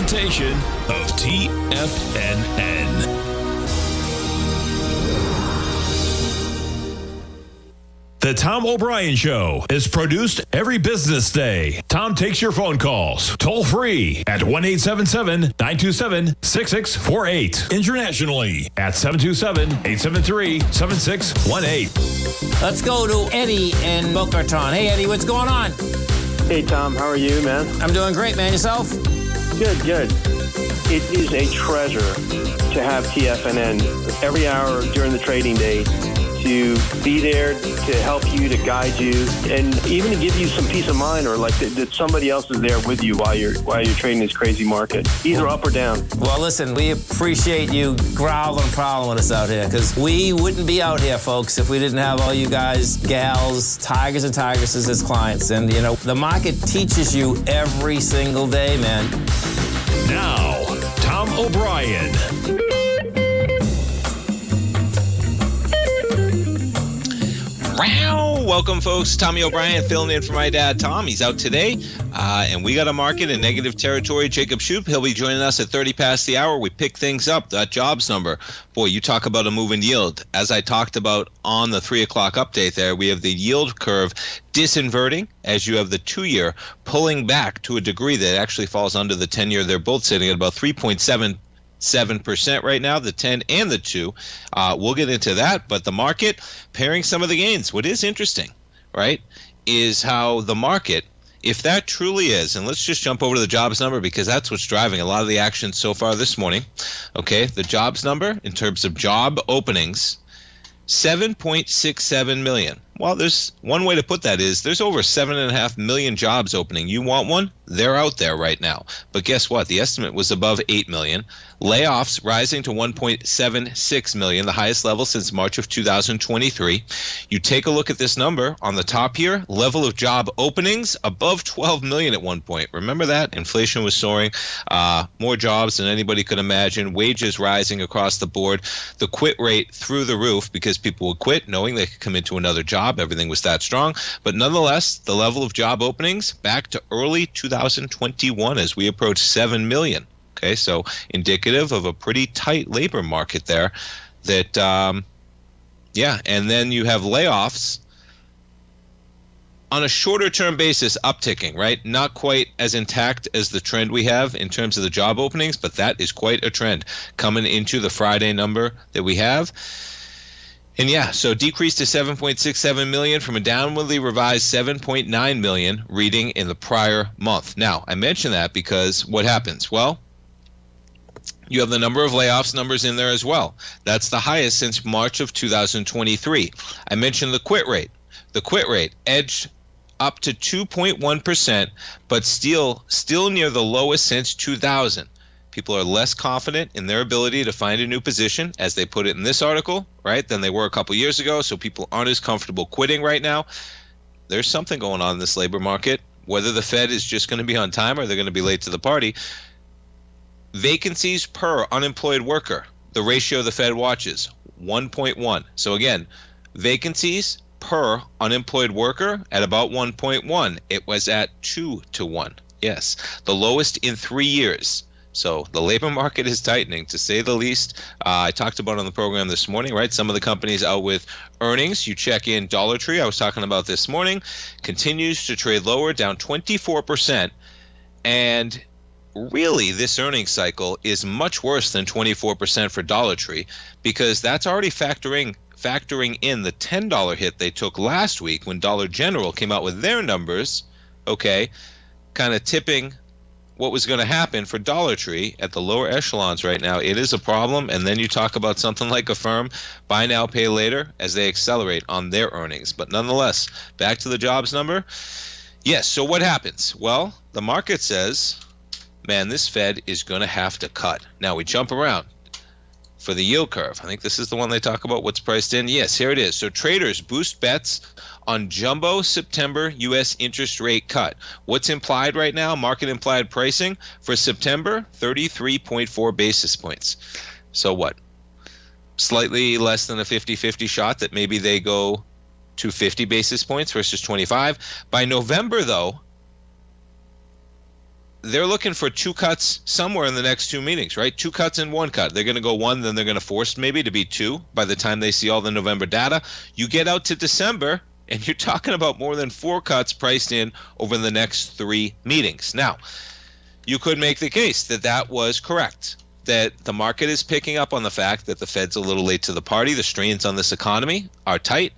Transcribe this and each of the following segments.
presentation of TFNN. The Tom O'Brien Show is produced every business day. Tom takes your phone calls toll free at 1-877-927-6648. Internationally at 727-873-7618. Let's go to Eddie in Boca Raton. Hey, Eddie, what's going on? Hey, Tom. How are you, man? I'm doing great, man. Yourself? Good, good. It is a treasure to have TFNN every hour during the trading day, to be there to help you, to guide you, and even to give you some peace of mind, or like that somebody else is there with you while you're trading this crazy market, either up or down. Well, listen, we appreciate you growling and prowling with us out here, because we wouldn't be out here, folks, if we didn't have all you guys, gals, tigers and tigresses as clients. And, you know, the market teaches you every single day, man. Now, Tom O'Brien. Welcome, folks. Tommy O'Brien filling in for my dad, Tom. He's out today, and we got a market in negative territory. Jacob Shoup, he'll be joining us at 30 past the hour. We pick things up. That jobs number, boy, you talk about a move in yield. As I talked about on the 3 o'clock update there, we have the yield curve disinverting as you have the 2-year pulling back to a degree that actually falls under the 10-year. They're both sitting at about 3.77% right now, the 10 and the 2. We'll get into that, but the market pairing some of the gains. What is interesting, right, is how the market, if that truly is, and let's just jump over to the jobs number because that's what's driving a lot of the action so far this morning. Okay, the jobs number in terms of job openings, 7.67 million. Well, there's one way to put that is there's over 7.5 million jobs opening. You want one? They're out there right now. But guess what? The estimate was above 8 million. Layoffs rising to 1.76 million, the highest level since March of 2023. You take a look at this number on the top here, level of job openings above 12 million at one point. Remember that? Inflation was soaring, more jobs than anybody could imagine, wages rising across the board, the quit rate through the roof because people would quit knowing they could come into another job. Everything was that strong. But nonetheless, the level of job openings back to early 2021 as we approach 7 million. Okay, so indicative of a pretty tight labor market there that, and then you have layoffs on a shorter term basis upticking, right? Not quite as intact as the trend we have in terms of the job openings, but that is quite a trend coming into the Friday number that we have. And yeah, so decreased to 7.67 million from a downwardly revised 7.9 million reading in the prior month. Now, I mention that because what happens? Well, you have the number of layoffs numbers in there as well. That's the highest since March of 2023. I mentioned the quit rate. The quit rate edged up to 2.1%, but still near the lowest since 2000. People are less confident in their ability to find a new position, as they put it in this article, right, than they were a couple years ago. So people aren't as comfortable quitting right now. There's something going on in this labor market. Whether the Fed is just going to be on time or they're going to be late to the party. Vacancies per unemployed worker, the ratio the Fed watches, 1.1. So again, vacancies per unemployed worker at about 1.1. It was at 2 to 1. Yes, the lowest in 3 years. So the labor market is tightening, to say the least. I talked about on the program this morning, right? Some of the companies out with earnings. You check in Dollar Tree, I was talking about this morning, continues to trade lower, down 24%. And really, this earnings cycle is much worse than 24% for Dollar Tree, because that's already factoring in the $10 hit they took last week when Dollar General came out with their numbers, okay, kind of tipping what was going to happen for Dollar Tree at the lower echelons right now. It is a problem. And then you talk about something like Affirm, buy now, pay later, as they accelerate on their earnings. But nonetheless, back to the jobs number. Yes, so what happens? Well, the market says, man, this Fed is going to have to cut. Now we jump around for the yield curve. I think this is the one they talk about, what's priced in. Yes, here it is. So traders boost bets on jumbo September U.S. interest rate cut. What's implied right now? Market implied pricing for September, 33.4 basis points. So what? Slightly less than a 50-50 shot that maybe they go to 50 basis points versus 25. By November, though, they're looking for 2 cuts somewhere in the next 2 meetings, right? 2 cuts and 1 cut. They're going to go 1, then they're going to force maybe to be 2 by the time they see all the November data. You get out to December, and you're talking about more than 4 cuts priced in over the next 3 meetings. Now, you could make the case that that was correct, that the market is picking up on the fact that the Fed's a little late to the party. The strains on this economy are tight.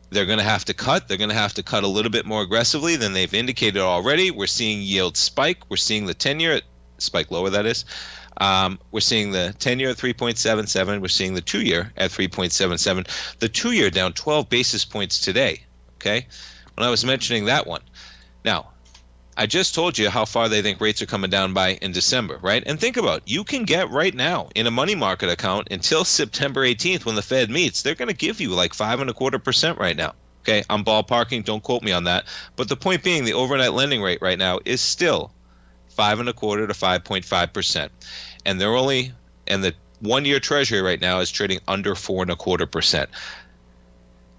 They're going to have to cut. They're going to have to cut a little bit more aggressively than they've indicated already. We're seeing yields spike. We're seeing the 10-year spike lower, that is. We're seeing the 10-year at 3.77. We're seeing the 2-year at 3.77. The 2-year down 12 basis points today, okay, when I was mentioning that one. Now, I just told you how far they think rates are coming down by in December, right? And think about it. You can get right now in a money market account until September 18th when the Fed meets. They're going to give you like 5.25% right now. Okay, I'm ballparking. Don't quote me on that. But the point being, the overnight lending rate right now is still 5.25 to 5.5%, and the 1-year Treasury right now is trading under 4.25%.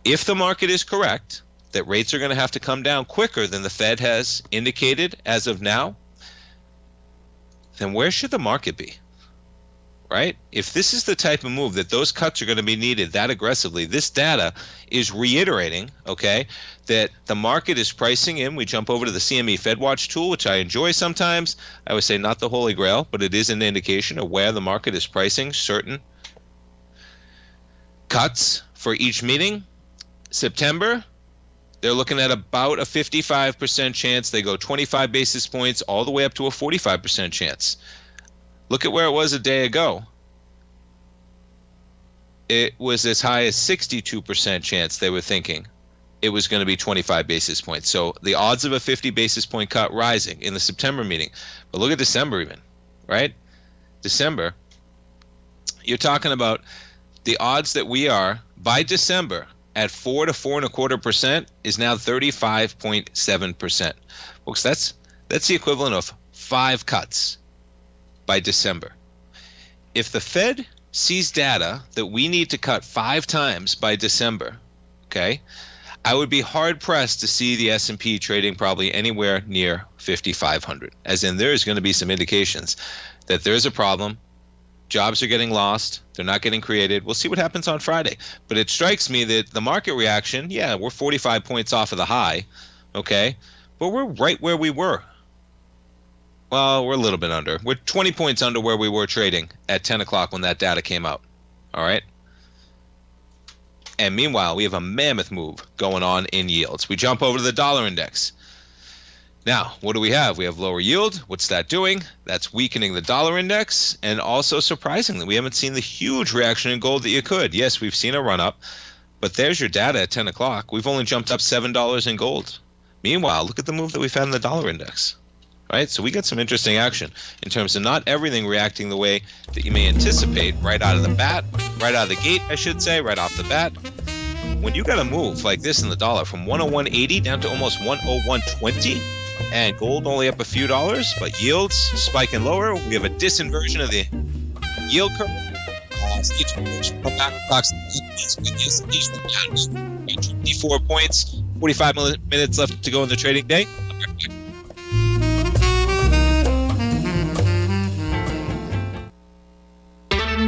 If the market is correct that rates are going to have to come down quicker than the Fed has indicated as of now, then where should the market be? Right? If this is the type of move that those cuts are going to be needed that aggressively, this data is reiterating, okay, that the market is pricing in. We jump over to the CME FedWatch tool, which I enjoy sometimes. I would say not the holy grail, but it is an indication of where the market is pricing certain cuts for each meeting. September, they're looking at about a 55% chance. They go 25 basis points all the way up to a 45% chance. Look at where it was a day ago. It was as high as 62% chance they were thinking it was going to be 25 basis points. So the odds of a 50 basis point cut rising in the September meeting. But look at December even, right? December, you're talking about the odds that we are by December at 4 to 4.25% is now 35.7%. Folks, that's the equivalent of 5 cuts by December. If the Fed sees data that we need to cut 5 times by December, okay, I would be hard pressed to see the S&P trading probably anywhere near 5,500. As in, there is going to be some indications that there's a problem. Jobs are getting lost. They're not getting created. We'll see what happens on Friday. But it strikes me that the market reaction, yeah, we're 45 points off of the high, okay, but we're right where we were. Well, we're a little bit under. We're 20 points under where we were trading at 10 o'clock when that data came out. All right? And meanwhile, we have a mammoth move going on in yields. We jump over to the dollar index. Now, what do we have? We have lower yield. What's that doing? That's weakening the dollar index. And also, surprisingly, we haven't seen the huge reaction in gold that you could. Yes, we've seen a run up, but there's your data at 10 o'clock. We've only jumped up $7 in gold. Meanwhile, look at the move that we've had in the dollar index. Right? So we got some interesting action in terms of not everything reacting the way that you may anticipate right out of the gate, I should say, right off the bat. When you got a move like this in the dollar from 101.80 down to almost 101.20, and gold only up a few dollars, but yields spiking lower, we have a disinversion of the yield curve. Come back approximately 24 points, 45 minutes left to go in the trading day.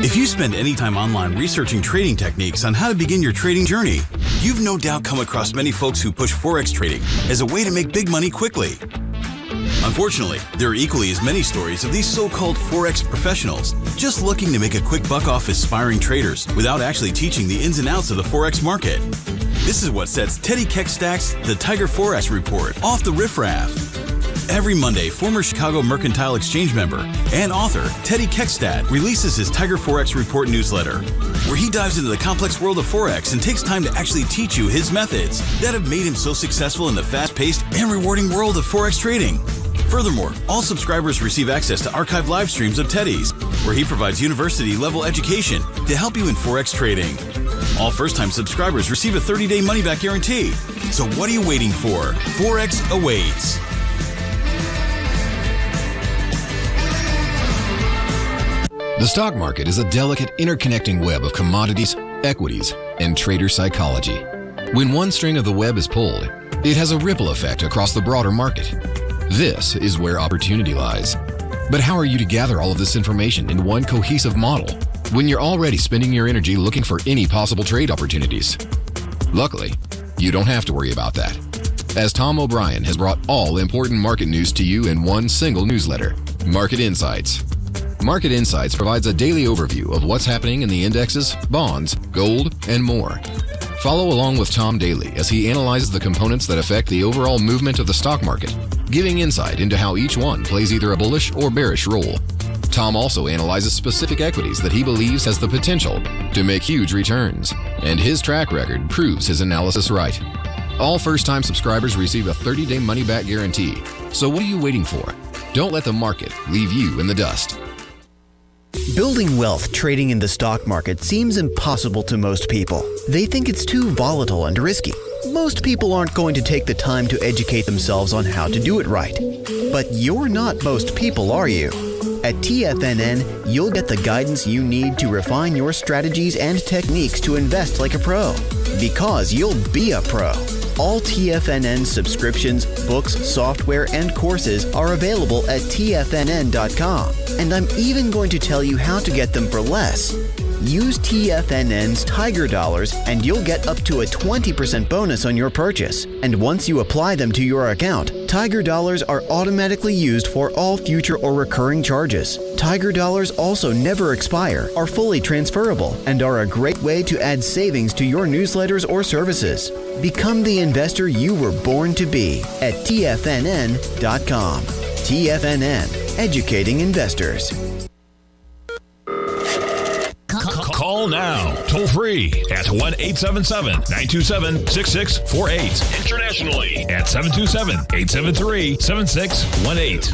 If you spend any time online researching trading techniques on how to begin your trading journey, you've no doubt come across many folks who push Forex trading as a way to make big money quickly. Unfortunately, there are equally as many stories of these so-called Forex professionals just looking to make a quick buck off aspiring traders without actually teaching the ins and outs of the Forex market. This is what sets Teddy Keckstack's The Tiger Forex Report off the riffraff. Every Monday, former Chicago Mercantile Exchange member and author Teddy Keckstack releases his Tiger Forex Report newsletter, where he dives into the complex world of Forex and takes time to actually teach you his methods that have made him so successful in the fast-paced and rewarding world of Forex trading. Furthermore, all subscribers receive access to archived live streams of Teddy's, where he provides university-level education to help you in Forex trading. All first-time subscribers receive a 30-day money-back guarantee. So what are you waiting for? Forex awaits. The stock market is a delicate, interconnecting web of commodities, equities, and trader psychology. When one string of the web is pulled, it has a ripple effect across the broader market. This is where opportunity lies. But how are you to gather all of this information in one cohesive model when you're already spending your energy looking for any possible trade opportunities? Luckily, you don't have to worry about that, as Tom O'Brien has brought all important market news to you in one single newsletter, Market Insights. Market Insights provides a daily overview of what's happening in the indexes, bonds, gold, and more. Follow along with Tom daily as he analyzes the components that affect the overall movement of the stock market, giving insight into how each one plays either a bullish or bearish role. Tom also analyzes specific equities that he believes has the potential to make huge returns, and his track record proves his analysis right. All first-time subscribers receive a 30-day money-back guarantee. So what are you waiting for? Don't let the market leave you in the dust. Building wealth trading in the stock market seems impossible to most people. They think it's too volatile and risky. Most people aren't going to take the time to educate themselves on how to do it right. But you're not most people, are you? At TFNN, you'll get the guidance you need to refine your strategies and techniques to invest like a pro. Because you'll be a pro. All TFNN subscriptions, books, software, and courses are available at TFNN.com. And I'm even going to tell you how to get them for less. Use TFNN's Tiger Dollars and you'll get up to a 20% bonus on your purchase. And once you apply them to your account, Tiger Dollars are automatically used for all future or recurring charges. Tiger Dollars also never expire, are fully transferable, and are a great way to add savings to your newsletters or services. Become the investor you were born to be at TFNN.com. TFNN, educating investors. Call now, toll free at 1-877-927-6648. Internationally at 727-873-7618.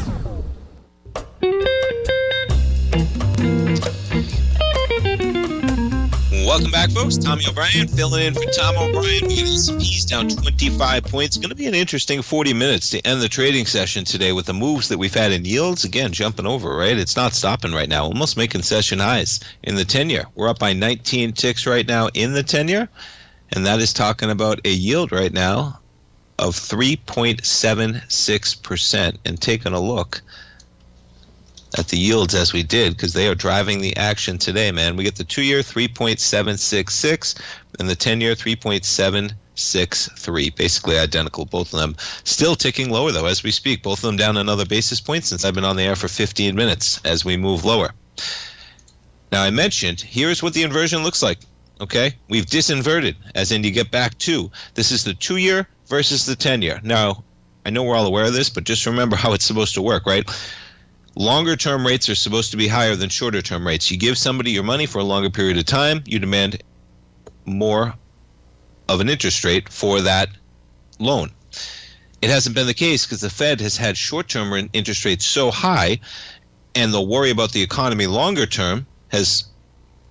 Welcome back, folks. Tommy O'Brien filling in for Tom O'Brien. We got S&P's down 25 points. Going to be an interesting 40 minutes to end the trading session today with the moves that we've had in yields. Again, jumping over, right? It's not stopping right now. Almost making session highs in the 10-year. We're up by 19 ticks right now in the 10-year, and that is talking about a yield right now of 3.76%. And taking a look at the yields as we did, because they are driving the action today, man. We get the 2-year 3.766 and the 10-year 3.763, basically identical, both of them. Still ticking lower, though, as we speak. Both of them down another basis point since I've been on the air for 15 minutes as we move lower. Now, I mentioned, here's what the inversion looks like, okay? We've disinverted, as in you get back to. This is the 2-year versus the 10-year. Now, I know we're all aware of this, but just remember how it's supposed to work, right? Longer-term rates are supposed to be higher than shorter-term rates. You give somebody your money for a longer period of time, you demand more of an interest rate for that loan. It hasn't been the case because the Fed has had short-term interest rates so high, and the worry about the economy longer-term has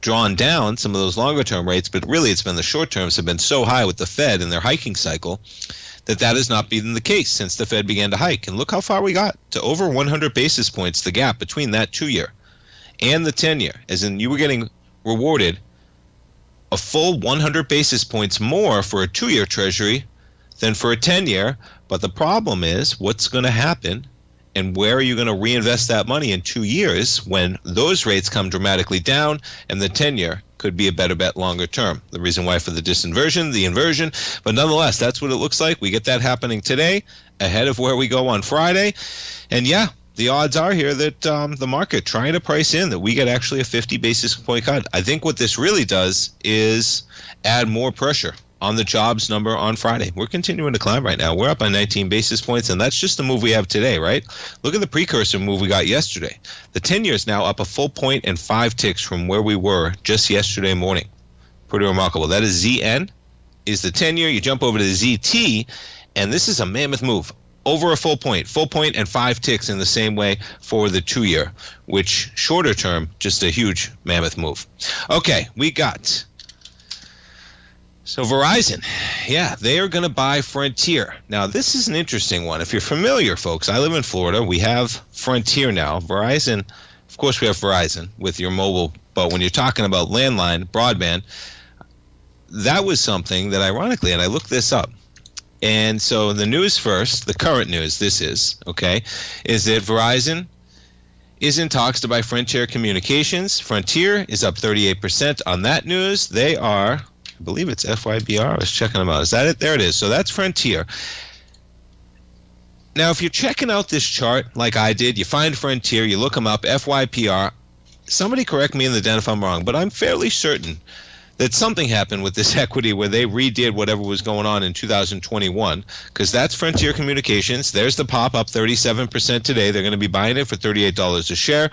drawn down some of those longer-term rates, but really it's been the short-terms have been so high with the Fed and their hiking cycle that has not been the case since the Fed began to hike. And look how far we got, to over 100 basis points, the gap between that 2-year and the 10-year, as in you were getting rewarded a full 100 basis points more for a 2-year Treasury than for a 10-year. But the problem is, what's going to happen and where are you going to reinvest that money in 2 years when those rates come dramatically down and the 10-year could be a better bet longer term? The reason why for the disinversion, the inversion, but nonetheless, that's what it looks like. We get that happening today ahead of where we go on Friday. And yeah, the odds are here that the market trying to price in that we get actually a 50 basis point cut. I think what this really does is add more pressure on the jobs number on Friday. We're continuing to climb right now. We're up by 19 basis points, and that's just the move we have today, right? Look at the precursor move we got yesterday. The 10-year is now up a full point and 5 ticks from where we were just yesterday morning. Pretty remarkable. That is ZN, is the 10-year. You jump over to the ZT, and this is a mammoth move. Over a full point and 5 ticks in the same way for the 2-year, which shorter term, just a huge mammoth move. Okay, we got... So Verizon, yeah, they are going to buy Frontier. Now, this is an interesting one. If you're familiar, folks, I live in Florida. We have Frontier now. Verizon, of course, we have Verizon with your mobile. But when you're talking about landline, broadband, that was something that ironically, and I looked this up, And so the news first, the current news, this is, okay, is that Verizon is in talks to buy Frontier Communications. Frontier is up 38% on that news. They are, I believe it's FYBR. I was checking them out. Is that it? There it is. So that's Frontier. Now, if you're checking out this chart like I did, you find Frontier, you look them up, FYPR. Somebody correct me in the den if I'm wrong, but I'm fairly certain that something happened with this equity where they redid whatever was going on in 2021, because that's Frontier Communications. There's the pop up 37% today. They're going to be buying it for $38 a share.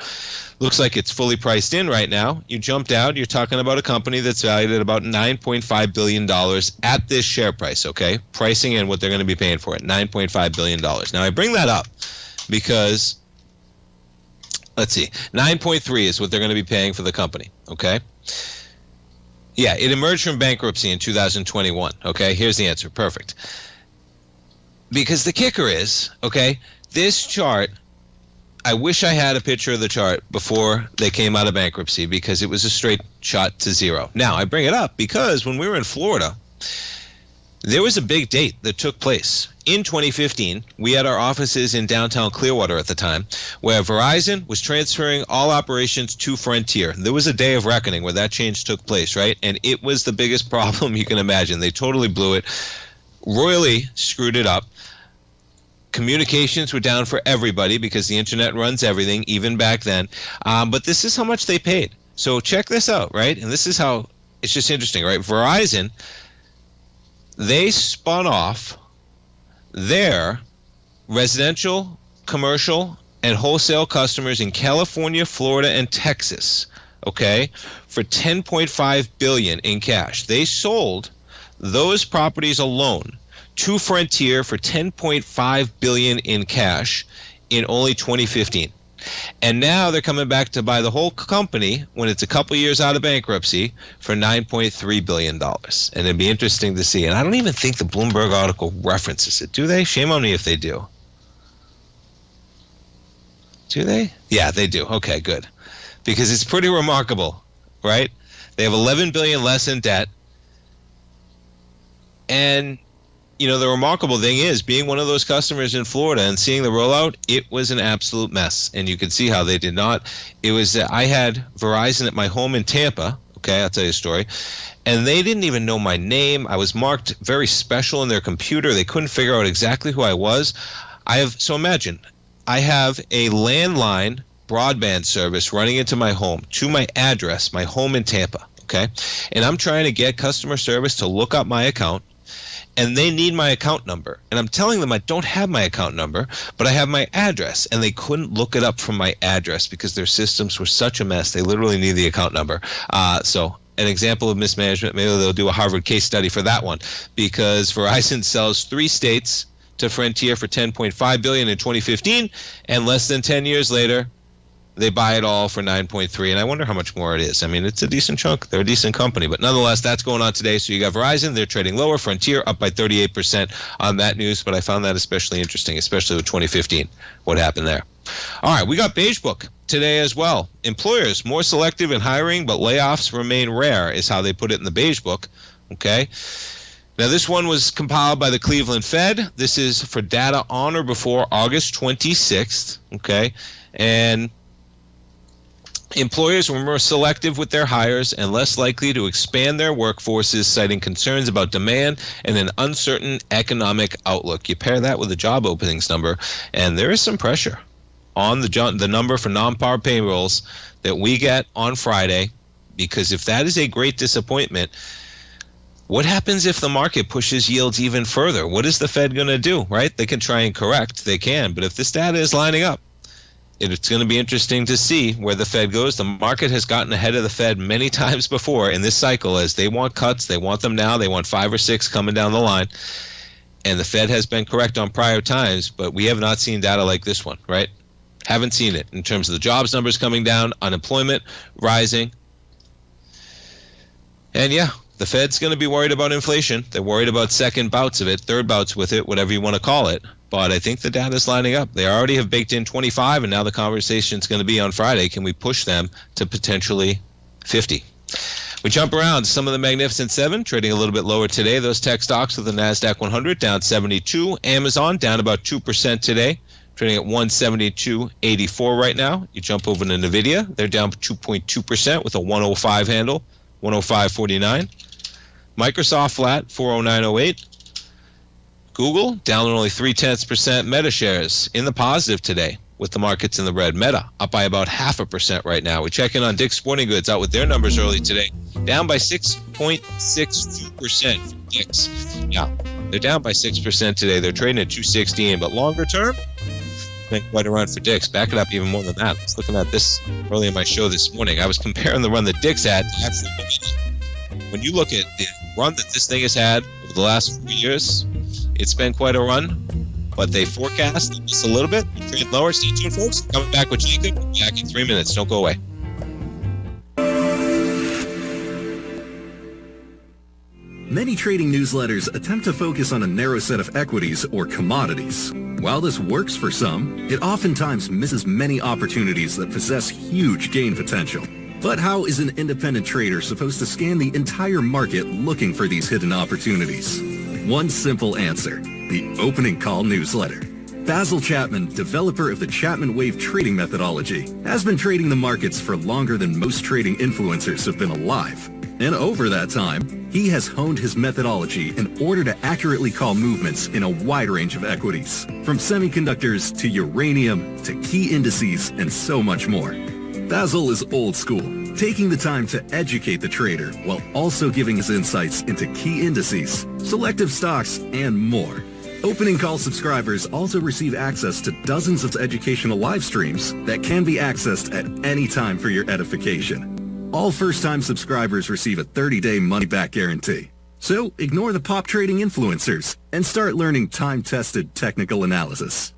Looks like it's fully priced in right now. You jumped out. You're talking about a company that's valued at about $9.5 billion at this share price, okay? Pricing in what they're going to be paying for it, $9.5 billion. Now, I bring that up because, let's see, 9.3 is what they're going to be paying for the company, okay? Yeah, it emerged from bankruptcy in 2021. Okay, here's the answer. Perfect. Because the kicker is, okay, this chart, I wish I had a picture of the chart before they came out of bankruptcy because it was a straight shot to zero. Now, I bring it up because when we were in Florida, there was a big date that took place. In 2015, we had our offices in downtown Clearwater at the time, where Verizon was transferring all operations to Frontier. There was a day of reckoning where that change took place, right? And it was the biggest problem you can imagine. They totally blew it, royally screwed it up. Communications were down for everybody because the internet runs everything, even back then. But this is how much they paid. So check this out, right? And this is how, it's just interesting, right? Verizon, they spun off their residential, commercial, and wholesale customers in California, Florida, and Texas, okay, for $10.5 billion in cash. They sold those properties alone to Frontier for $10.5 billion in cash in only 2015. And now they're coming back to buy the whole company when it's a couple years out of bankruptcy for $9.3 billion. And it'd be interesting to see. And I don't even think the Bloomberg article references it. Do they? Shame on me if they do. Do they? Yeah, they do. Okay, good. Because it's pretty remarkable, right? They have $11 billion less in debt. And you know, the remarkable thing is being one of those customers in Florida and seeing the rollout, it was an absolute mess. And you could see how they did not. It was, I had Verizon at my home in Tampa. Okay, I'll tell you a story. And they didn't even know my name. I was marked very special in their computer. They couldn't figure out exactly who I was. So imagine, I have a landline broadband service running into my home, to my address, my home in Tampa. Okay, and I'm trying to get customer service to look up my account. And they need my account number. And I'm telling them I don't have my account number, but I have my address. And they couldn't look it up from my address because their systems were such a mess. They literally need the account number. So an example of mismanagement, maybe they'll do a Harvard case study for that one. Because Verizon sells 3 states to Frontier for $10.5 billion in 2015. And less than 10 years later, they buy it all for 9.3, and I wonder how much more it is. I mean, it's a decent chunk. They're a decent company, but nonetheless, that's going on today. So you got Verizon, they're trading lower. Frontier up by 38% on that news, but I found that especially interesting, especially with 2015, what happened there. All right, we got Beige Book today as well. Employers more selective in hiring, but layoffs remain rare, is how they put it in the Beige Book. Okay. Now, this one was compiled by the Cleveland Fed. This is for data on or before August 26th. Okay, and employers were more selective with their hires and less likely to expand their workforces, citing concerns about demand and an uncertain economic outlook. You pair that with the job openings number, and there is some pressure on the number for non-par payrolls that we get on Friday, because if that is a great disappointment, what happens if the market pushes yields even further? What is the Fed going to do, right? They can try and correct. They can. But if this data is lining up, it's going to be interesting to see where the Fed goes. The market has gotten ahead of the Fed many times before in this cycle, as they want cuts. They want them now. They want 5 or 6 coming down the line. And the Fed has been correct on prior times, but we have not seen data like this one, right? Haven't seen it in terms of the jobs numbers coming down, unemployment rising. And yeah, the Fed's going to be worried about inflation. They're worried about second bouts of it, third bouts with it, whatever you want to call it. But I think the data is lining up. They already have baked in 25, and now the conversation is going to be on Friday. Can we push them to potentially 50? We jump around. Some of the Magnificent Seven trading a little bit lower today. Those tech stocks with the NASDAQ 100 down 72. Amazon down about 2% today, trading at 172.84 right now. You jump over to NVIDIA. They're down 2.2% with a 105 handle, 105.49. Microsoft flat, 409.08. Google down only 0.3%. Meta shares in the positive today with the markets in the red. Meta up by about 0.5% right now. We check in on Dick's Sporting Goods out with their numbers early today, down by 6.62% for Dick's. Yeah, they're down by 6% today. They're trading at 216, but longer term, been quite a run for Dick's. Back it up even more than that. I was looking at this early in my show this morning. I was comparing the run that Dick's had to actually when you look at the run that this thing has had over the last few years, it's been quite a run, but they forecast just a little bit. Trade lower. Stay tuned, folks. Coming back with Jacob. Back in 3 minutes. Don't go away. Many trading newsletters attempt to focus on a narrow set of equities or commodities. While this works for some, it oftentimes misses many opportunities that possess huge gain potential. But how is an independent trader supposed to scan the entire market looking for these hidden opportunities? One simple answer: the opening call newsletter. Basil Chapman, developer of the Chapman Wave trading methodology, has been trading the markets for longer than most trading influencers have been alive. And over that time, he has honed his methodology in order to accurately call movements in a wide range of equities, from semiconductors to uranium to key indices and so much more. Basil is old school, taking the time to educate the trader while also giving his insights into key indices, selective stocks, and more. Opening call subscribers also receive access to dozens of educational live streams that can be accessed at any time for your edification. All first-time subscribers receive a 30-day money-back guarantee. So ignore the pop trading influencers and start learning time-tested technical analysis.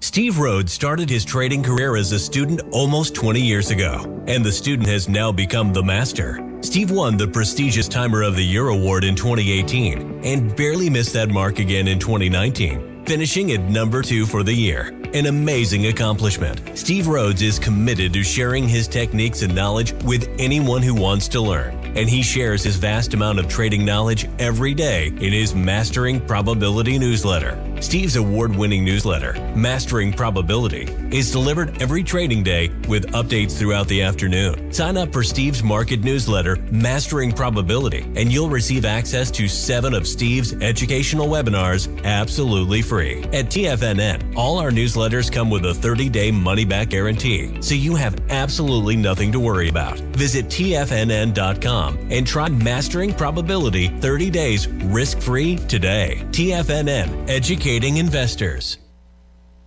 Steve Rhodes started his trading career as a student almost 20 years ago, and the student has now become the master. Steve won the prestigious Timer of the Year award in 2018 and barely missed that mark again in 2019, finishing at number 2 for the year. An amazing accomplishment. Steve Rhodes is committed to sharing his techniques and knowledge with anyone who wants to learn, and he shares his vast amount of trading knowledge every day in his Mastering Probability newsletter. Steve's award-winning newsletter, Mastering Probability, is delivered every trading day with updates throughout the afternoon. Sign up for Steve's market newsletter, Mastering Probability, and you'll receive access to 7 of Steve's educational webinars absolutely free. At TFNN, all our newsletters come with a 30-day money-back guarantee, so you have absolutely nothing to worry about. Visit TFNN.com and try Mastering Probability 30 days risk-free today. TFNN, educating investors.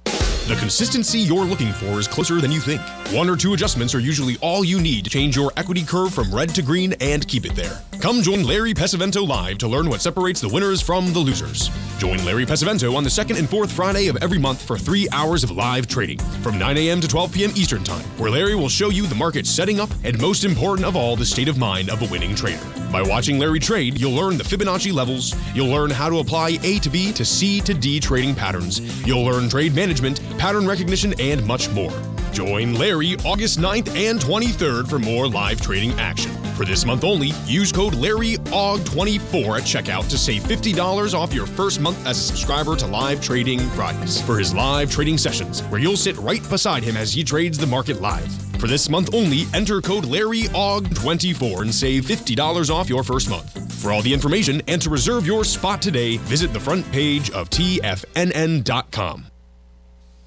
The consistency you're looking for is closer than you think. 1 or 2 adjustments are usually all you need to change your equity curve from red to green and keep it there. Come join Larry Pesavento live to learn what separates the winners from the losers. Join Larry Pesavento on the 2nd and 4th Friday of every month for 3 hours of live trading from 9 a.m. to 12 p.m. Eastern Time, where Larry will show you the market setting up and, most important of all, the state of mind of a winning trader. By watching Larry trade, you'll learn the Fibonacci levels, you'll learn how to apply A to B to C to D trading patterns, you'll learn trade management, pattern recognition, and much more. Join Larry August 9th and 23rd for more live trading action. For this month only, use code LarryAug24 at checkout to save $50 off your first month as a subscriber to Live Trading Fridays for his live trading sessions, where you'll sit right beside him as he trades the market live. For this month only, enter code LarryAug24 and save $50 off your first month. For all the information and to reserve your spot today, visit the front page of TFNN.com.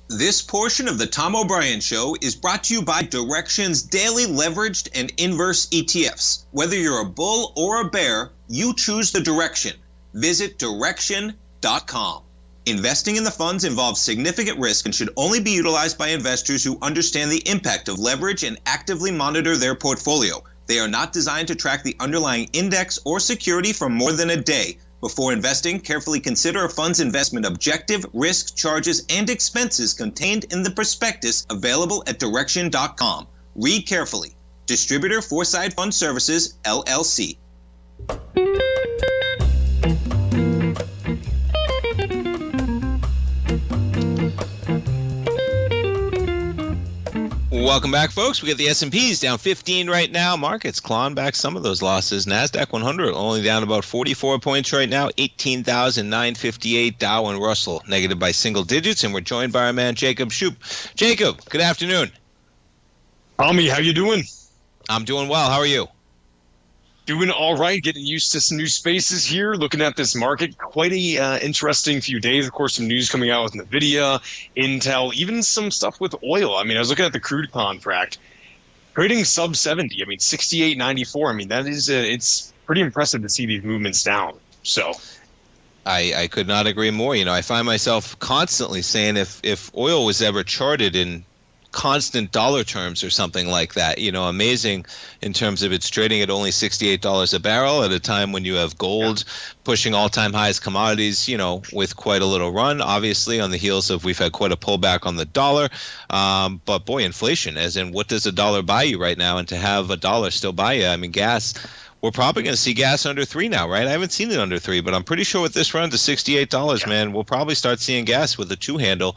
This portion of the Tom O'Brien Show is brought to you by Direxion's daily leveraged and inverse ETFs. Whether you're a bull or a bear, you choose the direction. Visit Direxion.com. Investing in the funds involves significant risk and should only be utilized by investors who understand the impact of leverage and actively monitor their portfolio. They are not designed to track the underlying index or security for more than a day. Before investing, carefully consider a fund's investment objective, risk, charges, and expenses contained in the prospectus available at Direxion.com. Read carefully. Distributor Foreside Fund Services, LLC. Welcome back, folks. We got the S&Ps down 15 right now. Markets clawing back some of those losses. NASDAQ 100 only down about 44 points right now, 18,958. Dow and Russell negative by single digits. And we're joined by our man, Jacob Shoup. Jacob, good afternoon. Tommy, how you doing? I'm doing well. How are you? Doing all right, getting used to some new spaces here, looking at this market. Quite a interesting few days. Of course, some news coming out with NVIDIA, Intel, even some stuff with oil. I mean, I was looking at the crude contract, trading sub 70. I mean, 68.94. I mean, that is it's pretty impressive to see these movements down. So I could not agree more. You know, I find myself constantly saying if oil was ever charted in constant dollar terms or something like that, you know, amazing in terms of it's trading at only $68 a barrel at a time when you have gold pushing all-time highs, commodities, you know, with quite a little run, obviously on the heels of we've had quite a pullback on the dollar. But boy, inflation, as in what does a dollar buy you right now? And to have a dollar still buy you, I mean, gas, we're probably going to see gas under $3 now, right? I haven't seen it under $3, but I'm pretty sure with this run to $68, man, we'll probably start seeing gas with a 2 handle,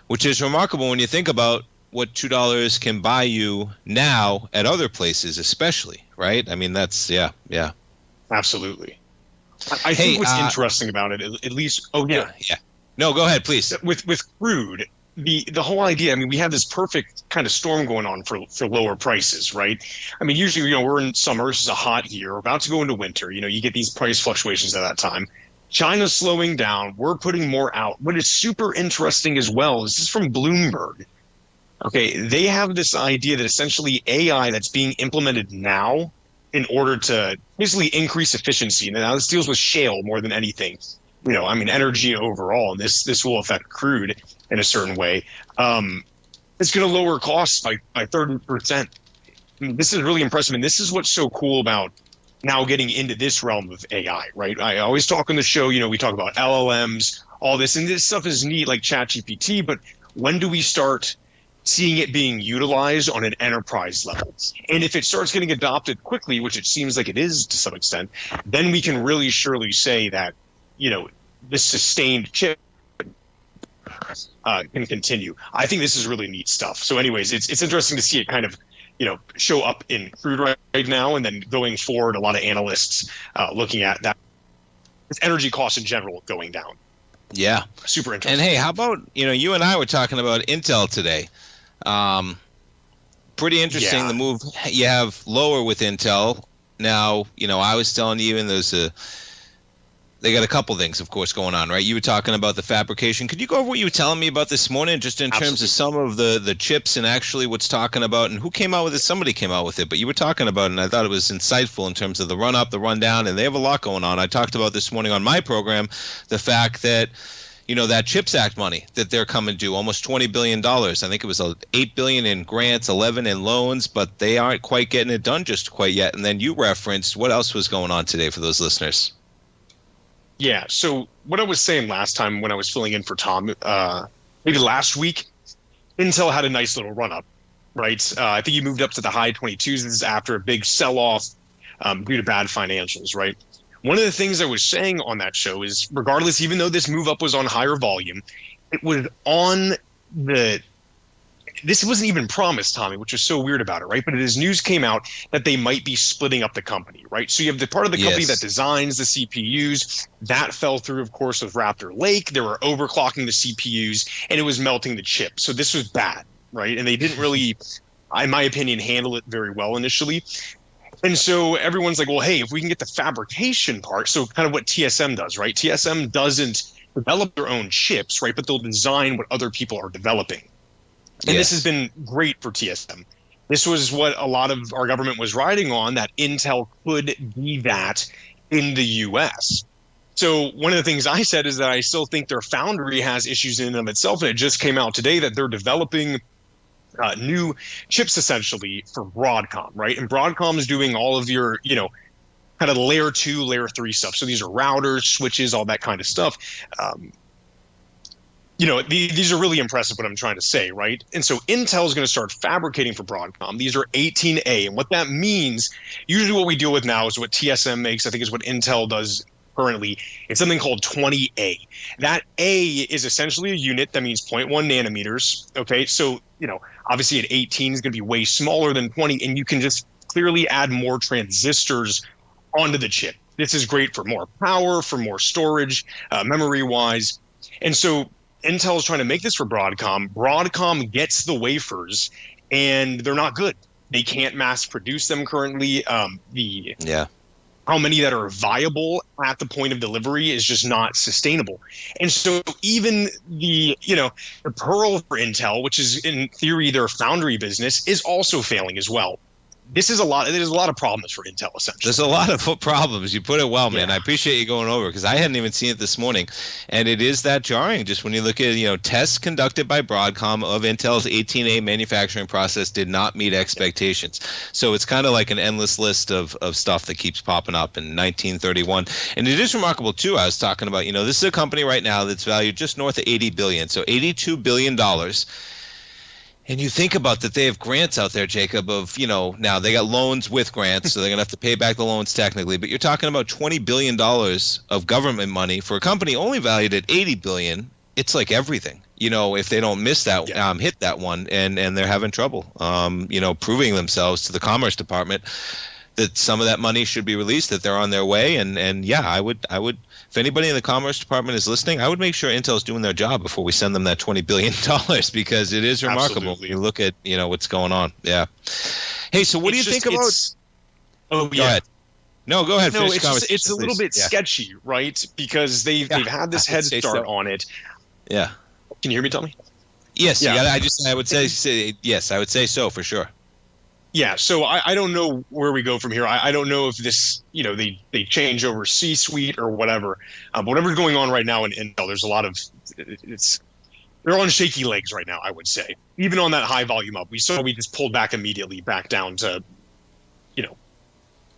which is remarkable when you think about what $2 can buy you now at other places, especially, right? I mean, that's, yeah. Absolutely. I think what's interesting about it, at least, Yeah. No, go ahead, please. With crude, the whole idea, I mean, we have this perfect kind of storm going on for lower prices, right? I mean, usually, you know, we're in summer, this is a hot year, we're about to go into winter, you know, you get these price fluctuations at that time. China's slowing down, we're putting more out. What is super interesting as well, this is from Bloomberg. Okay, they have this idea that essentially AI that's being implemented now in order to basically increase efficiency. Now, this deals with shale more than anything. You know, I mean, energy overall, and this will affect crude in a certain way. It's going to lower costs by 30%. I mean, this is really impressive, and this is what's so cool about now getting into this realm of AI, right? I always talk on the show, you know, we talk about LLMs, all this, and this stuff is neat like ChatGPT, but when do we start seeing it being utilized on an enterprise level? And if it starts getting adopted quickly, which it seems like it is to some extent, then we can really surely say that, you know, this sustained chip can continue. I think this is really neat stuff. So anyways, it's interesting to see it kind of, you know, show up in crude right now, and then going forward, a lot of analysts looking at that energy costs in general going down. Yeah. Super interesting. And hey, how about, you know, you and I were talking about Intel today. Pretty interesting, the move you have lower with Intel. Now, you know, I was telling you, and they got a couple things, of course, going on, right? You were talking about the fabrication. Could you go over what you were telling me about this morning, just in terms of some of the chips and actually what's talking about, and who came out with it? Somebody came out with it, but you were talking about it, and I thought it was insightful in terms of the run up, the rundown, and they have a lot going on. I talked about this morning on my program, the fact that, you know, that CHIPS Act money that they're coming due, almost $20 billion. I think it was $8 billion in grants, 11 in loans, but they aren't quite getting it done just quite yet. And then you referenced what else was going on today for those listeners. Yeah, so what I was saying last time when I was filling in for Tom, maybe last week, Intel had a nice little run-up, right? I think you moved up to the high 22s. This is after a big sell-off due to bad financials, right? One of the things I was saying on that show is, regardless, even though this move up was on higher volume, it was on this wasn't even promised, Tommy, which was so weird about it, right? But as news came out that they might be splitting up the company, right? So you have the part of the company that designs the CPUs. That fell through, of course, with Raptor Lake. They were overclocking the CPUs, and it was melting the chip. So this was bad, right? And they didn't really, in my opinion, handle it very well initially. And so everyone's like, well, hey, if we can get the fabrication part, so kind of what TSM does, right? TSM doesn't develop their own chips, right? But they'll design what other people are developing. And this has been great for TSM. This was what a lot of our government was riding on, that Intel could be that in the U.S. So one of the things I said is that I still think their foundry has issues in and of itself. And it just came out today that they're developing new chips essentially for Broadcom, right? And Broadcom is doing all of your, you know, kind of layer 2, layer 3 stuff. So these are routers, switches, all that kind of stuff. You know, these are really impressive, what I'm trying to say, right? And so Intel is going to start fabricating for Broadcom. These are 18A. And what that means, usually what we deal with now is what TSM makes, I think is what Intel does currently, it's something called 20A. That A is essentially a unit that means 0.1 nanometers. Okay, so, obviously at 18 is going to be way smaller than 20, and you can just clearly add more transistors onto the chip. This is great for more power, for more storage, memory-wise. And so Intel is trying to make this for Broadcom. Broadcom gets the wafers, and they're not good. They can't mass produce them currently. How many that are viable at the point of delivery is just not sustainable. And so even the Pearl for Intel, which is in theory their foundry business, is also failing as well. There's a lot of problems for Intel, essentially. There's a lot of problems. You put it well, man. I appreciate you going over, because I hadn't even seen it this morning. And it is that jarring. Just when you look at, tests conducted by Broadcom of Intel's 18A manufacturing process did not meet expectations. So it's kind of like an endless list of stuff that keeps popping up in 1931. And it is remarkable, too. I was talking about, this is a company right now that's valued just north of $80 billion. So $82 billion. And you think about that they have grants out there, Jacob, of, now they got loans with grants, so they're going to have to pay back the loans technically. But you're talking about $20 billion of government money for a company only valued at $80 billion. It's like everything, if they don't miss that, hit that one, and they're having trouble, proving themselves to the Commerce Department that some of that money should be released, that they're on their way. And I would, if anybody in the Commerce Department is listening, I would make sure Intel's doing their job before we send them that $20 billion, because it is remarkable when you look at, what's going on. Yeah. Hey, so what do you think about? Oh, go ahead. No, go ahead. No, it's a little bit sketchy, right? Because they've had this head start on it. Yeah. Can you hear me, Tommy? Yes. Yeah. I would say yes. I would say so for sure. Yeah, so I don't know where we go from here. I don't know if this, they change over C-suite or whatever. But whatever's going on right now in Intel, there's a lot of they're on shaky legs right now, I would say. Even on that high volume up, we just pulled back immediately back down to,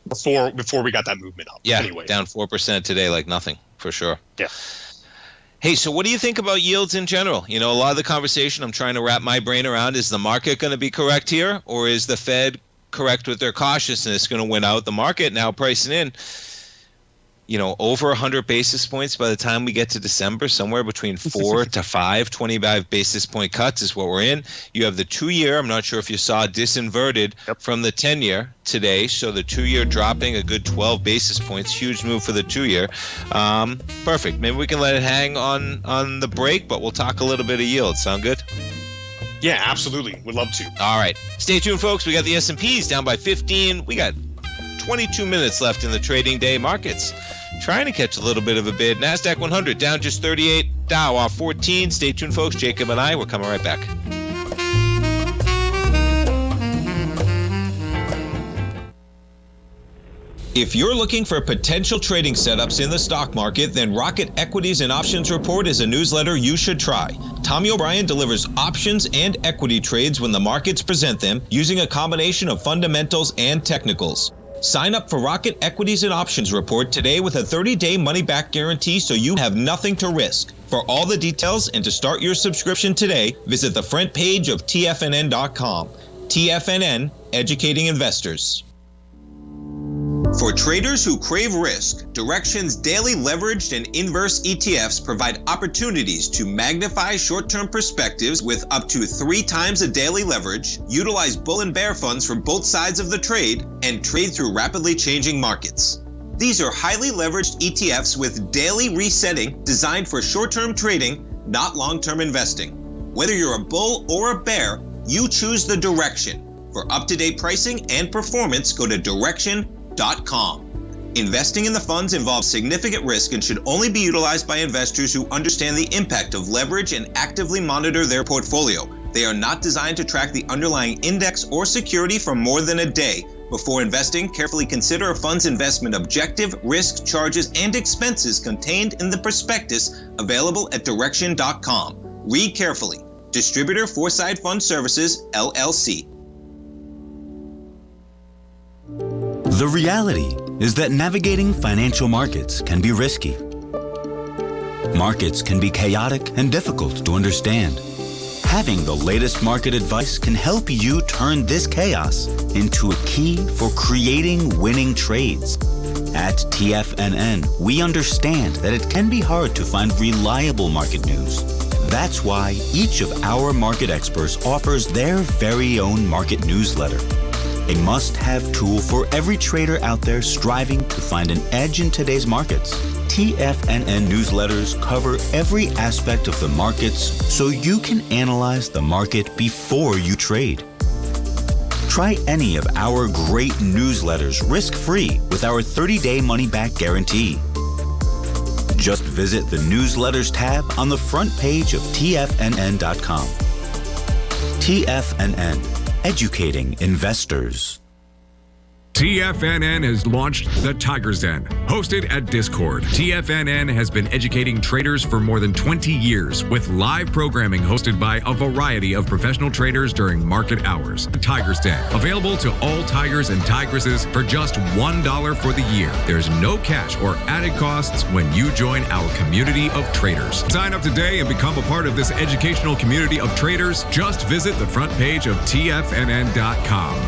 before we got that movement up. Yeah, anyway. Down 4% today, like nothing, for sure. Yeah. Hey, so what do you think about yields in general? A lot of the conversation I'm trying to wrap my brain around, is the market going to be correct here, or is the Fed correct with their cautiousness going to win out? The market now pricing in, over 100 basis points by the time we get to December, somewhere between 4 to 5, 25 basis point cuts is what we're in. You have the 2-year. I'm not sure if you saw disinverted from the 10-year today. So the 2-year dropping a good 12 basis points. Huge move for the 2-year. Perfect. Maybe we can let it hang on the break, but we'll talk a little bit of yield. Sound good? Yeah, absolutely. Would love to. All right. Stay tuned, folks. We got the S&Ps down by 15. We got 22 minutes left in the trading day markets. Trying to catch a little bit of a bid. NASDAQ 100 down just 38. Dow off 14. Stay tuned, folks. Jacob and I, we're coming right back. If you're looking for potential trading setups in the stock market, then Rocket Equities and Options Report is a newsletter you should try. Tommy O'Brien delivers options and equity trades when the markets present them, using a combination of fundamentals and technicals. Sign up for Rocket Equities and Options Report today with a 30-day money-back guarantee, so you have nothing to risk. For all the details and to start your subscription today, visit the front page of TFNN.com. TFNN, educating investors. For traders who crave risk, Direxion's daily leveraged and inverse ETFs provide opportunities to magnify short-term perspectives with up to 3 times a daily leverage, utilize bull and bear funds from both sides of the trade, and trade through rapidly changing markets. These are highly leveraged ETFs with daily resetting designed for short-term trading, not long-term investing. Whether you're a bull or a bear, you choose the Direxion. For up-to-date pricing and performance, go to Direxion.com. Investing in the funds involves significant risk and should only be utilized by investors who understand the impact of leverage and actively monitor their portfolio. They are not designed to track the underlying index or security for more than a day. Before investing, carefully consider a fund's investment objective, risk, charges, and expenses contained in the prospectus available at Direxion.com. Read carefully. Distributor Foreside Fund Services, LLC. The reality is that navigating financial markets can be risky. Markets can be chaotic and difficult to understand. Having the latest market advice can help you turn this chaos into a key for creating winning trades. At TFNN, we understand that it can be hard to find reliable market news. That's why each of our market experts offers their very own market newsletter. A must-have tool for every trader out there striving to find an edge in today's markets. TFNN newsletters cover every aspect of the markets so you can analyze the market before you trade. Try any of our great newsletters risk-free with our 30-day money-back guarantee. Just visit the Newsletters tab on the front page of TFNN.com. TFNN, educating investors. TFNN has launched the Tiger's Den, hosted at Discord. TFNN has been educating traders for more than 20 years with live programming hosted by a variety of professional traders during market hours. Tiger's Den, available to all tigers and tigresses for just $1 for the year. There's no cash or added costs when you join our community of traders. Sign up today and become a part of this educational community of traders. Just visit the front page of TFNN.com.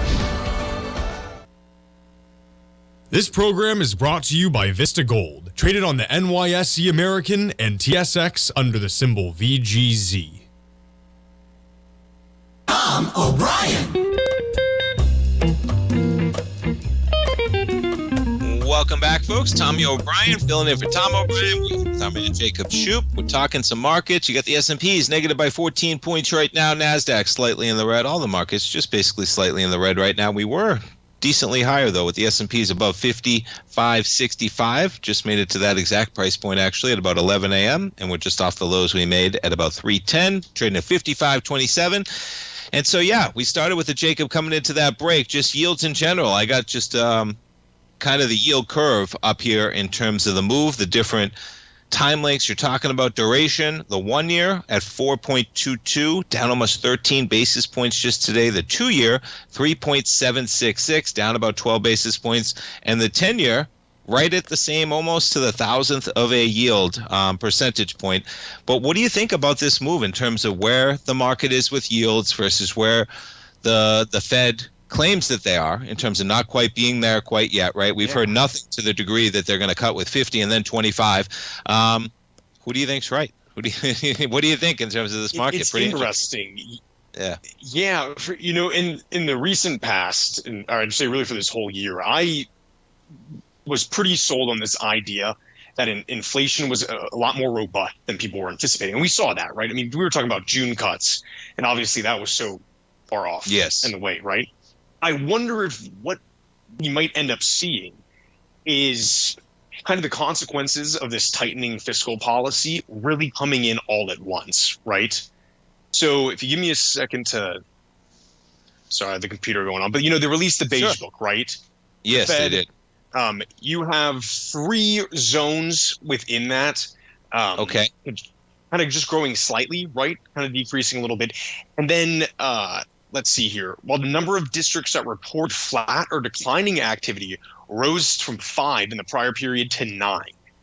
This program is brought to you by Vista Gold, traded on the NYSE American and TSX under the symbol VGZ. Tom O'Brien. Welcome back, folks. Tommy O'Brien filling in for Tom O'Brien. With our man Jacob Shoup. We're talking some markets. You got the S&Ps negative by 14 points right now. NASDAQ slightly in the red. All the markets just basically slightly in the red right now. We were decently higher, though, with the S&Ps above 55.65. Just made it to that exact price point, actually, at about 11 a.m., and we're just off the lows we made at about 310, trading at 55.27. And so, yeah, we started with the Jacob coming into that break, just yields in general. I got just kind of the yield curve up here in terms of the move, the different time lengths you're talking about. Duration, the 1 year at 4.22, down almost 13 basis points just today. The 2 year, 3.766, down about 12 basis points. And the 10 year, right at the same, almost to the thousandth of a yield percentage point. But what do you think about this move in terms of where the market is with yields versus where the Fed claims that they are in terms of not quite being there quite yet, right? We've heard nothing to the degree that they're going to cut with 50 and then 25. Who do you think's right? What do you think in terms of this market? It's pretty interesting. Yeah. Yeah. In the recent past, and I'd say really for this whole year, I was pretty sold on this idea that inflation was a lot more robust than people were anticipating. And we saw that, right? I mean, we were talking about June cuts, and obviously that was so far off in the way, right? I wonder if what we might end up seeing is kind of the consequences of this tightening fiscal policy really coming in all at once, right? So if you give me a second to, sorry, the computer going on, but they released the beige book, right? Yes, they did. You have 3 zones within that. Okay. Kind of just growing slightly, right? Kind of decreasing a little bit. And then, let's see here. While the number of districts that report flat or declining activity rose from 5 in the prior period to 9.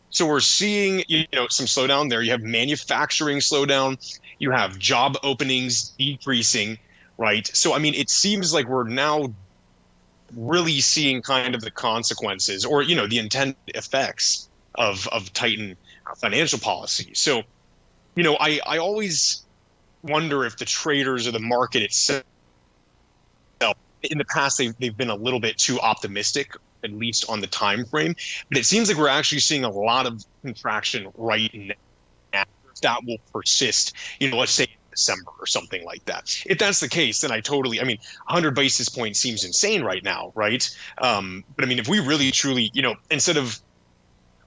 So we're seeing, some slowdown there. You have manufacturing slowdown. You have job openings decreasing, right? So, I mean, it seems like we're now really seeing kind of the consequences or, the intended effects of tightened financial policy. So, I always wonder if the traders or the market itself, in the past, they've been a little bit too optimistic, at least on the time frame. But it seems like we're actually seeing a lot of contraction right now. If that will persist, let's say in December or something like that. If that's the case, then 100 basis points seems insane right now, right? But I mean, if we really truly, instead of,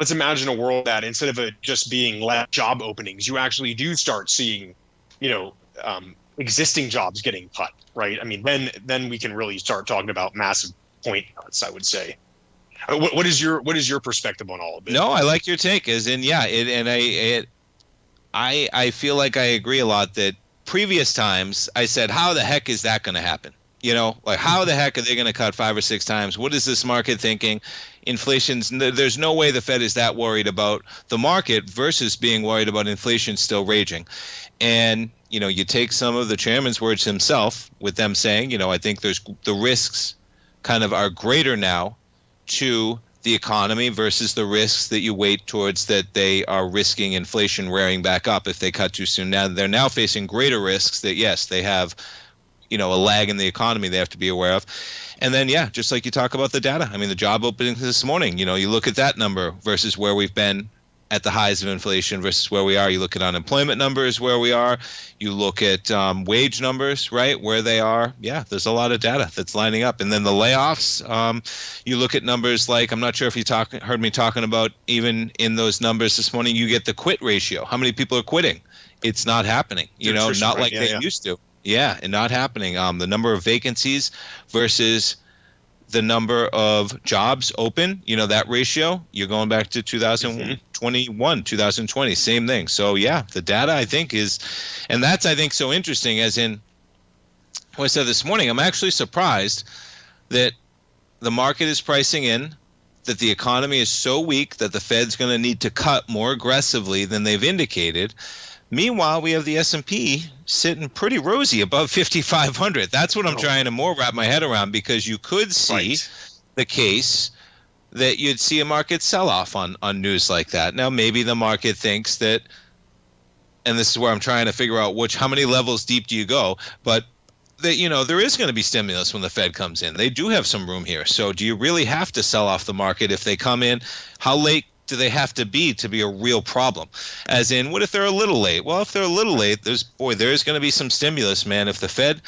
let's imagine a world that instead of it just being less job openings, you actually do start seeing, existing jobs getting cut, right? I mean, then we can really start talking about massive point cuts, I would say. What is your perspective on all of it? No, I like your take. As in, I feel like I agree a lot that previous times I said, how the heck is that going to happen? How the heck are they going to cut 5 or 6 times? What is this market thinking? There's no way the Fed is that worried about the market versus being worried about inflation still raging. And, you take some of the chairman's words himself with them saying, I think the risks kind of are greater now to the economy versus the risks that you weight towards that they are risking inflation rearing back up if they cut too soon. Now they're now facing greater risks that, yes, they have, a lag in the economy they have to be aware of. And then, just like you talk about the data, I mean, the job openings this morning, you look at that number versus where we've been at the highs of inflation versus where we are. You look at unemployment numbers where we are. You look at wage numbers, right, where they are. Yeah, there's a lot of data that's lining up. And then the layoffs, you look at numbers like, I'm not sure if you heard me talking about, even in those numbers this morning, you get the quit ratio. How many people are quitting? It's not happening, not like they used to. Yeah, and not happening. The number of vacancies versus the number of jobs open, that ratio, you're going back to 2021, 2020, same thing. So, the data, I think, and that's, I think, so interesting, as in what I said this morning, I'm actually surprised that the market is pricing in that the economy is so weak that the Fed's going to need to cut more aggressively than they've indicated. Meanwhile, we have the S&P sitting pretty rosy above 5,500. That's what I'm trying to more wrap my head around, because you could see the case that you'd see a market sell-off on news like that. Now, maybe the market thinks that, and this is where I'm trying to figure out how many levels deep do you go, but that, there is going to be stimulus when the Fed comes in. They do have some room here. So do you really have to sell off the market if they come in? How late do they have to be a real problem? As in, what if they're a little late? Well, if they're a little late, there's going to be some stimulus, man. If the Fed,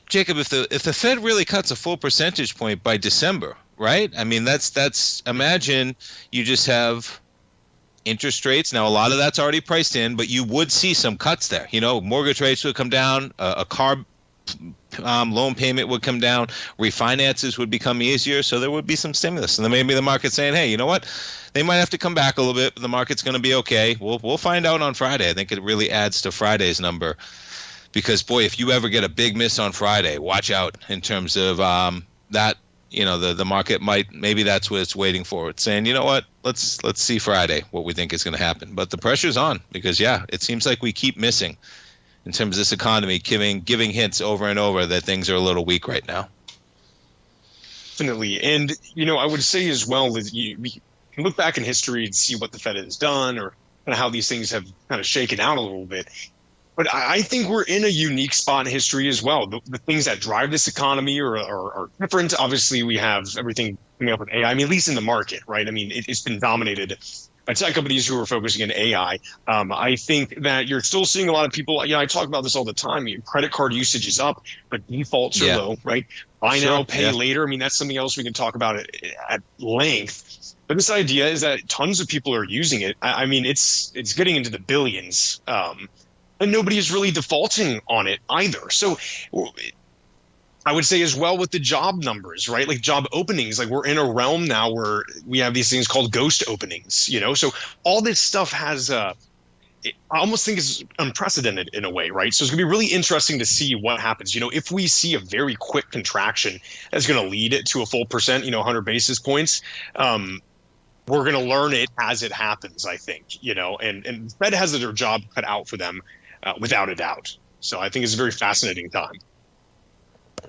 Jacob, if the Fed really cuts a full percentage point by December, right? I mean, that's imagine you just have interest rates. Now, a lot of that's already priced in, but you would see some cuts there. Mortgage rates would come down, a car loan payment would come down, refinances would become easier, so there would be some stimulus. And then maybe the market's saying, hey, you know what? They might have to come back a little bit, but the market's going to be okay. We'll find out on Friday. I think it really adds to Friday's number, because, boy, if you ever get a big miss on Friday, watch out in terms of that. The market maybe that's what it's waiting for. It's saying, you know what? Let's see Friday what we think is going to happen. But the pressure's on, because, it seems like we keep missing in terms of this economy, giving hints over and over that things are a little weak right now. Definitely. And, I would say as well that we can look back in history and see what the Fed has done, or kind of how these things have kind of shaken out a little bit. But I think we're in a unique spot in history as well. The things that drive this economy are different. Obviously, we have everything coming up with AI. I mean, at least in the market, right? I mean, it's been dominated by tech companies who are focusing on AI. I think that you're still seeing a lot of people, I talk about this all the time. Your credit card usage is up, but defaults are low, right? Buy now, pay later. I mean, that's something else we can talk about at length. But this idea is that tons of people are using it. I mean, it's getting into the billions, and nobody is really defaulting on it either. So I would say as well with the job numbers, right? Like job openings, like we're in a realm now where we have these things called ghost openings, So all this stuff has, I almost think is unprecedented in a way, right? So it's gonna be really interesting to see what happens. If we see a very quick contraction that's gonna lead to a full percent, 100 basis points, we're gonna learn it as it happens, I think, and the Fed has their job cut out for them without a doubt. So I think it's a very fascinating time.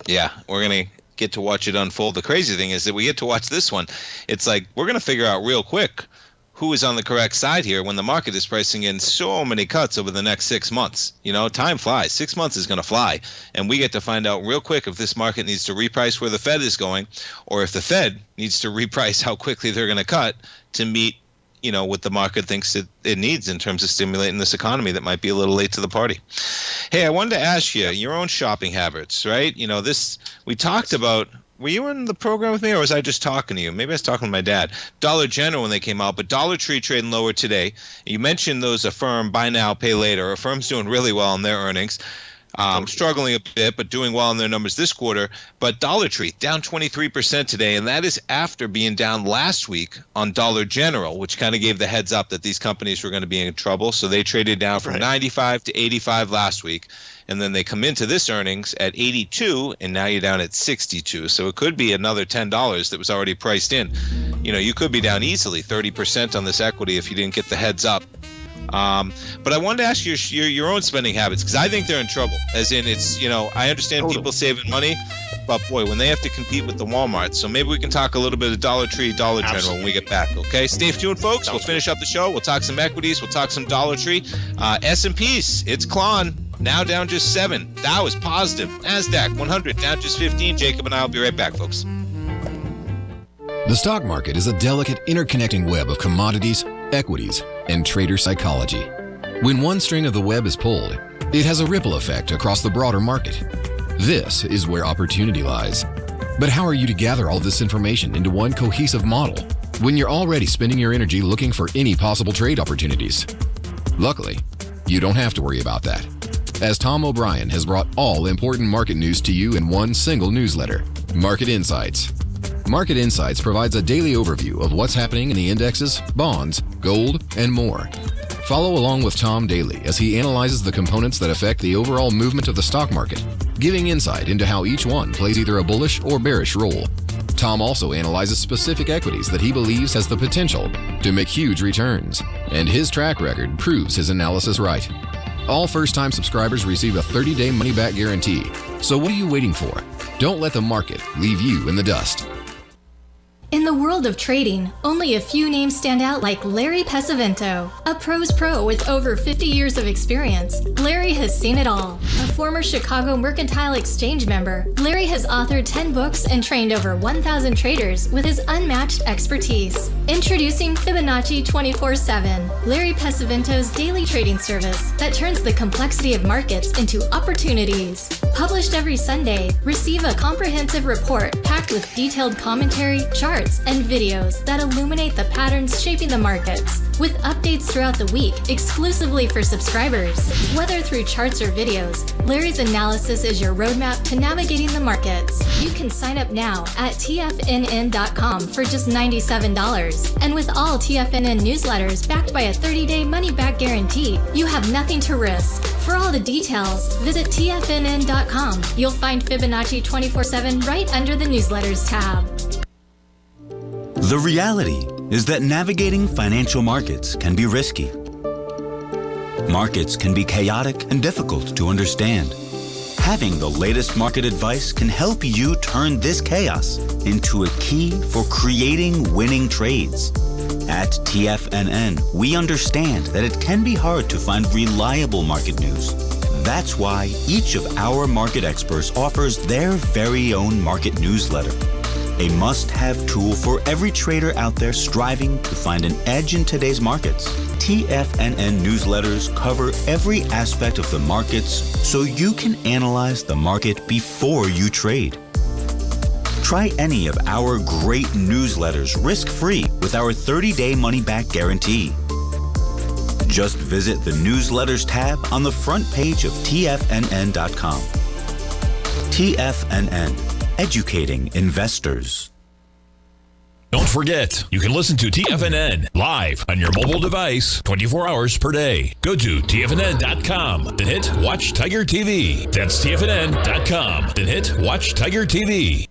Yeah, we're going to get to watch it unfold. The crazy thing is that we get to watch this one. It's like we're going to figure out real quick who is on the correct side here when the market is pricing in so many cuts over the next 6 months. Time flies. 6 months is going to fly. And we get to find out real quick if this market needs to reprice where the Fed is going, or if the Fed needs to reprice how quickly they're going to cut to meet what the market thinks it needs in terms of stimulating this economy that might be a little late to the party. Hey, I wanted to ask you your own shopping habits, right? We talked about, were you in the program with me, or was I just talking to you? Maybe I was talking to my dad. Dollar General when they came out, but Dollar Tree trading lower today. You mentioned those Affirm, buy now, pay later. Affirm's doing really well in their earnings. Struggling a bit, but doing well in their numbers this quarter. But Dollar Tree down 23% today, and that is after being down last week on Dollar General, which kind of gave the heads up that these companies were going to be in trouble. So they traded down from 95 to 85 last week, and then they come into this earnings at 82, and now you're down at 62. So it could be another $10 that was already priced in. You could be down easily 30% on this equity if you didn't get the heads up But I wanted to ask you your own spending habits, because I think they're in trouble. As in, it's, I understand people saving money, but boy, when they have to compete with the Walmart. So maybe we can talk a little bit of Dollar Tree, Dollar General when we get back, okay? Stay tuned, folks. We'll finish up the show. We'll talk some equities. We'll talk some Dollar Tree. S&Ps, it's clawing. Now down just 7. Dow is positive. NASDAQ 100 down just 15. Jacob and I will be right back, folks. The stock market is a delicate, interconnecting web of commodities, equities, and trader psychology. When one string of the web is pulled, it has a ripple effect across the broader market. This is where opportunity lies. But how are you to gather all this information into one cohesive model when you're already spending your energy looking for any possible trade opportunities? Luckily, you don't have to worry about that, as Tom O'Brien has brought all important market news to you in one single newsletter, Market Insights. Market Insights provides a daily overview of what's happening in the indexes, bonds, gold, and more. Follow along with Tom daily as he analyzes the components that affect the overall movement of the stock market, giving insight into how each one plays either a bullish or bearish role. Tom also analyzes specific equities that he believes has the potential to make huge returns, and his track record proves his analysis right. All first-time subscribers receive a 30-day money-back guarantee. So what are you waiting for? Don't let the market leave you in the dust. In the world of trading, only a few names stand out like Larry Pesavento, a pro's pro with over 50 years of experience. Larry has seen it all. A former Chicago Mercantile Exchange member, Larry has authored 10 books and trained over 1,000 traders with his unmatched expertise. Introducing Fibonacci 24/7, Larry Pesavento's daily trading service that turns the complexity of markets into opportunities. Published every Sunday, receive a comprehensive report packed with detailed commentary, charts, and videos that illuminate the patterns shaping the markets, with updates throughout the week exclusively for subscribers. Whether through charts or videos, Larry's analysis is your roadmap to navigating the markets. You can sign up now at TFNN.com for just $97. And with all TFNN newsletters backed by a 30-day money-back guarantee, you have nothing to risk. For all the details, visit TFNN.com. You'll find Fibonacci 24/7 right under the newsletters tab. The reality is that navigating financial markets can be risky. Markets can be chaotic and difficult to understand. Having the latest market advice can help you turn this chaos into a key for creating winning trades. At TFNN, we understand that it can be hard to find reliable market news. That's why each of our market experts offers their very own market newsletter. A must-have tool for every trader out there striving to find an edge in today's markets. TFNN newsletters cover every aspect of the markets so you can analyze the market before you trade. Try any of our great newsletters risk-free with our 30-day money-back guarantee. Just visit the newsletters tab on the front page of TFNN.com. TFNN. Educating investors. Don't forget, you can listen to TFNN live on your mobile device 24 hours per day. Go to TFNN.com, then hit Watch Tiger TV. That's TFNN.com, then hit Watch Tiger TV.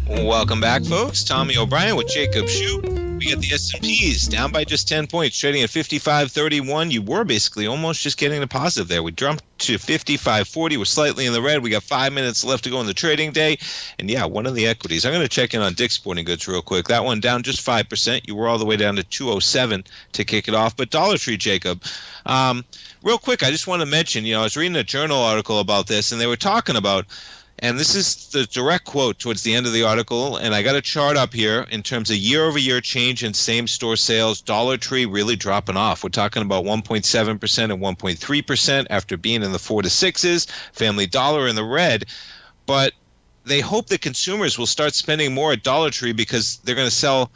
Welcome back, folks. Tommy O'Brien with Jacob Shue. We got the S&Ps down by just 10 points, trading at 55.31. You were basically almost just getting a positive there. We jumped to 55.40. We're slightly in the red. We got 5 minutes left to go in the trading day. And yeah, one of the equities. I'm going to check in on Dick's Sporting Goods real quick. That one down just 5%. You were all the way down to 207 to kick it off. But Dollar Tree, Jacob, real quick, I just want to mention, I was reading a journal article about this, and they were talking about, and this is the direct quote towards the end of the article, and I got a chart up here in terms of year-over-year change in same-store sales. Dollar Tree really dropping off. We're talking about 1.7% and 1.3% after being in the 4 to 6s. Family Dollar in the red. But they hope that consumers will start spending more at Dollar Tree because they're going to sell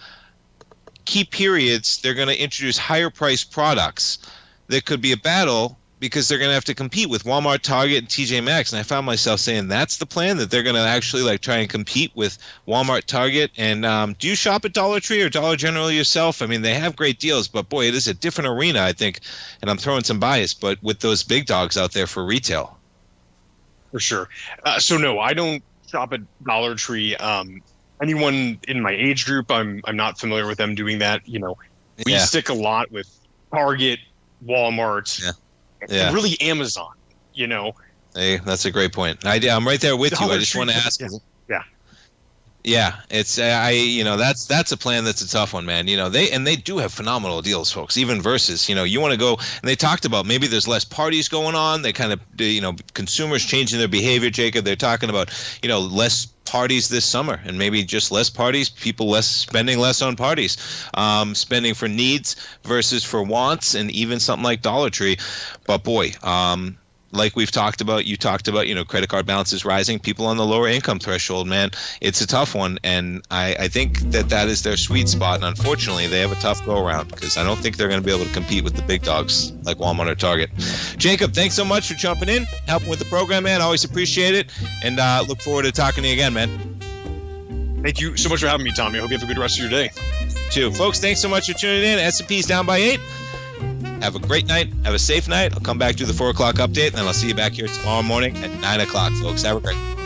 key periods. They're going to introduce higher-priced products. There could be a battle because they're going to have to compete with Walmart, Target, and TJ Maxx. And I found myself saying that's the plan, that they're going to actually try and compete with Walmart, Target. And do you shop at Dollar Tree or Dollar General yourself? I mean, they have great deals, but boy, it is a different arena, I think. And I'm throwing some bias, but with those big dogs out there for retail. For sure. So no, I don't shop at Dollar Tree. anyone in my age group, I'm not familiar with them doing that. We stick a lot with Target, Walmart, and really Amazon. Hey, that's a great point. I'm right there with you. I just want to ask. Yeah, it's that's a plan that's a tough one, man. They do have phenomenal deals, folks. Even versus, you want to go, and they talked about maybe there's less parties going on. They kind of, consumers changing their behavior, Jacob. They're talking about, less parties this summer, and maybe just less parties, people spending less on parties, spending for needs versus for wants, and even something like Dollar Tree. But boy, like you talked about, credit card balances rising, people on the lower income threshold, man, it's a tough one. And I think that is their sweet spot. And unfortunately, they have a tough go around because I don't think they're going to be able to compete with the big dogs like Walmart or Target. Jacob, thanks so much for jumping in, helping with the program, man. Always appreciate it. And look forward to talking to you again, man. Thank you so much for having me, Tommy. I hope you have a good rest of your day. Too. Folks, thanks so much for tuning in. S&P's down by 8. Have a great night. Have a safe night. I'll come back to the 4 o'clock update, and then I'll see you back here tomorrow morning at 9 o'clock, folks. Have a great night.